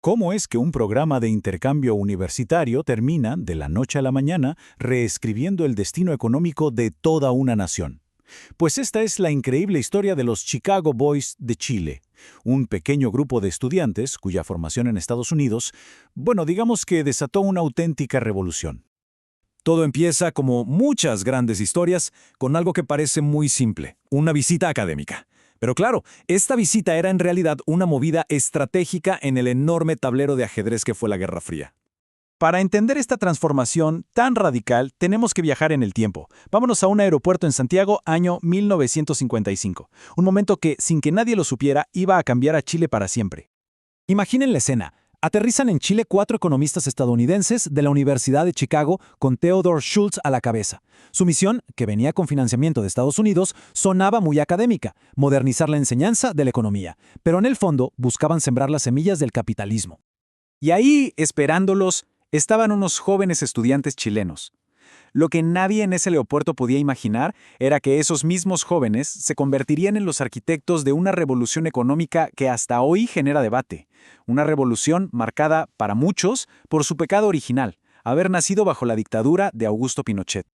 ¿Cómo es que un programa de intercambio universitario termina, de la noche a la mañana, reescribiendo el destino económico de toda una nación? Pues esta es la increíble historia de los Chicago Boys de Chile, un pequeño grupo de estudiantes cuya formación en Estados Unidos, bueno, digamos que desató una auténtica revolución. Todo empieza, como muchas grandes historias, con algo que parece muy simple, una visita académica. Pero claro, esta visita era en realidad una movida estratégica en el enorme tablero de ajedrez que fue la Guerra Fría. Para entender esta transformación tan radical, tenemos que viajar en el tiempo. Vámonos a un aeropuerto en Santiago, año 1955. Un momento que, sin que nadie lo supiera, iba a cambiar a Chile para siempre. Imaginen la escena. Aterrizan en Chile 4 economistas estadounidenses de la Universidad de Chicago con Theodore Schultz a la cabeza. Su misión, que venía con financiamiento de Estados Unidos, sonaba muy académica, modernizar la enseñanza de la economía, pero en el fondo buscaban sembrar las semillas del capitalismo. Y ahí, esperándolos, estaban unos jóvenes estudiantes chilenos. Lo que nadie en ese aeropuerto podía imaginar era que esos mismos jóvenes se convertirían en los arquitectos de una revolución económica que hasta hoy genera debate. Una revolución marcada, para muchos, por su pecado original, haber nacido bajo la dictadura de Augusto Pinochet.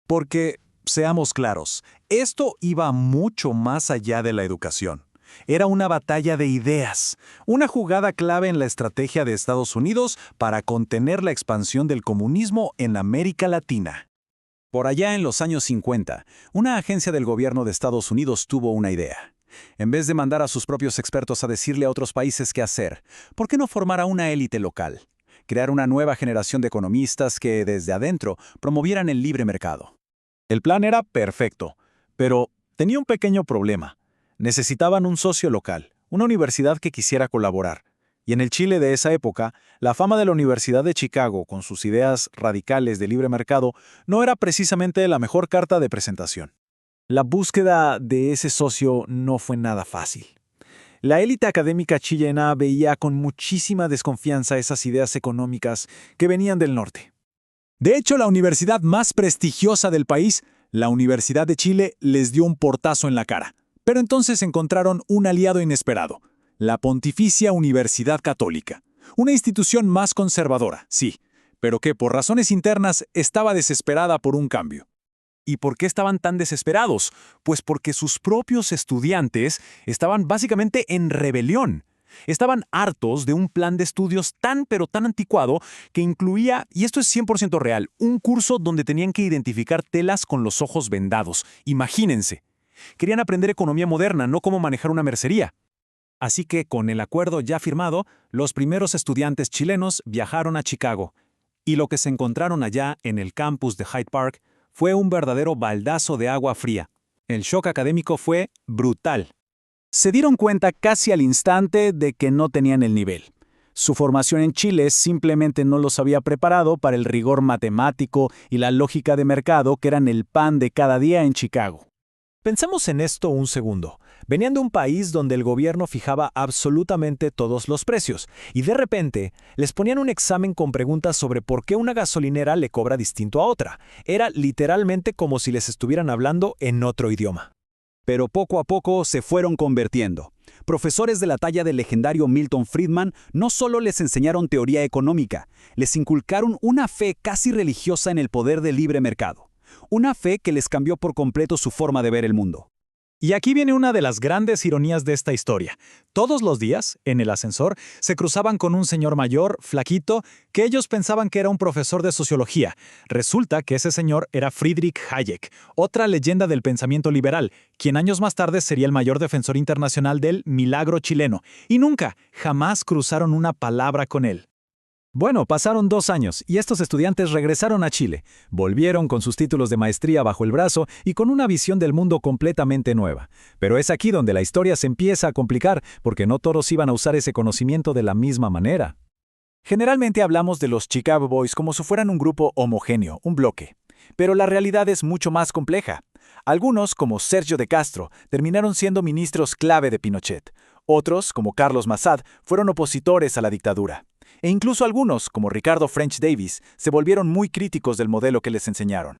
Porque, seamos claros, esto iba mucho más allá de la educación. Era una batalla de ideas, una jugada clave en la estrategia de Estados Unidos para contener la expansión del comunismo en América Latina. Por allá en los años 50, una agencia del gobierno de Estados Unidos tuvo una idea. En vez de mandar a sus propios expertos a decirle a otros países qué hacer, ¿por qué no formar a una élite local? Crear una nueva generación de economistas que, desde adentro, promovieran el libre mercado. El plan era perfecto, pero tenía un pequeño problema. Necesitaban un socio local, una universidad que quisiera colaborar. Y en el Chile de esa época, la fama de la Universidad de Chicago, con sus ideas radicales de libre mercado, no era precisamente la mejor carta de presentación. La búsqueda de ese socio no fue nada fácil. La élite académica chilena veía con muchísima desconfianza esas ideas económicas que venían del norte. De hecho, la universidad más prestigiosa del país, la Universidad de Chile, les dio un portazo en la cara. Pero entonces encontraron un aliado inesperado, la Pontificia Universidad Católica, una institución más conservadora, sí, pero que por razones internas estaba desesperada por un cambio. ¿Y por qué estaban tan desesperados? Pues porque sus propios estudiantes estaban básicamente en rebelión. Estaban hartos de un plan de estudios tan pero tan anticuado que incluía, y esto es 100% real, un curso donde tenían que identificar telas con los ojos vendados. Imagínense. Querían aprender economía moderna, no cómo manejar una mercería. Así que, con el acuerdo ya firmado, los primeros estudiantes chilenos viajaron a Chicago. Y lo que se encontraron allá, en el campus de Hyde Park, fue un verdadero baldazo de agua fría. El shock académico fue brutal. Se dieron cuenta casi al instante de que no tenían el nivel. Su formación en Chile simplemente no los había preparado para el rigor matemático y la lógica de mercado que eran el pan de cada día en Chicago. Pensemos en esto un segundo. Venían de un país donde el gobierno fijaba absolutamente todos los precios, y de repente les ponían un examen con preguntas sobre por qué una gasolinera le cobra distinto a otra. Era literalmente como si les estuvieran hablando en otro idioma. Pero poco a poco se fueron convirtiendo. Profesores de la talla del legendario Milton Friedman no solo les enseñaron teoría económica, les inculcaron una fe casi religiosa en el poder del libre mercado. Una fe que les cambió por completo su forma de ver el mundo. Y aquí viene una de las grandes ironías de esta historia. Todos los días, en el ascensor, se cruzaban con un señor mayor, flaquito, que ellos pensaban que era un profesor de sociología. Resulta que ese señor era Friedrich Hayek, otra leyenda del pensamiento liberal, quien años más tarde sería el mayor defensor internacional del milagro chileno. Y nunca, jamás cruzaron una palabra con él. Bueno, pasaron 2 años y estos estudiantes regresaron a Chile. Volvieron con sus títulos de maestría bajo el brazo y con una visión del mundo completamente nueva. Pero es aquí donde la historia se empieza a complicar porque no todos iban a usar ese conocimiento de la misma manera. Generalmente hablamos de los Chicago Boys como si fueran un grupo homogéneo, un bloque. Pero la realidad es mucho más compleja. Algunos, como Sergio de Castro, terminaron siendo ministros clave de Pinochet. Otros, como Carlos Massad, fueron opositores a la dictadura. E incluso algunos, como Ricardo French Davis, se volvieron muy críticos del modelo que les enseñaron.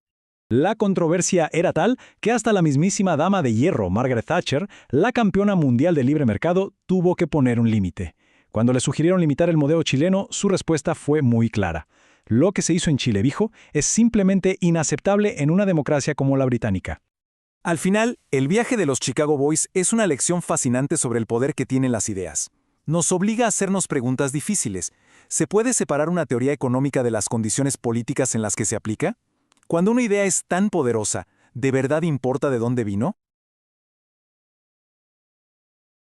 La controversia era tal que hasta la mismísima dama de hierro, Margaret Thatcher, la campeona mundial del libre mercado, tuvo que poner un límite. Cuando le sugirieron limitar el modelo chileno, su respuesta fue muy clara. Lo que se hizo en Chile, dijo, es simplemente inaceptable en una democracia como la británica. Al final, el viaje de los Chicago Boys es una lección fascinante sobre el poder que tienen las ideas. Nos obliga a hacernos preguntas difíciles. ¿Se puede separar una teoría económica de las condiciones políticas en las que se aplica? Cuando una idea es tan poderosa, ¿de verdad importa de dónde vino?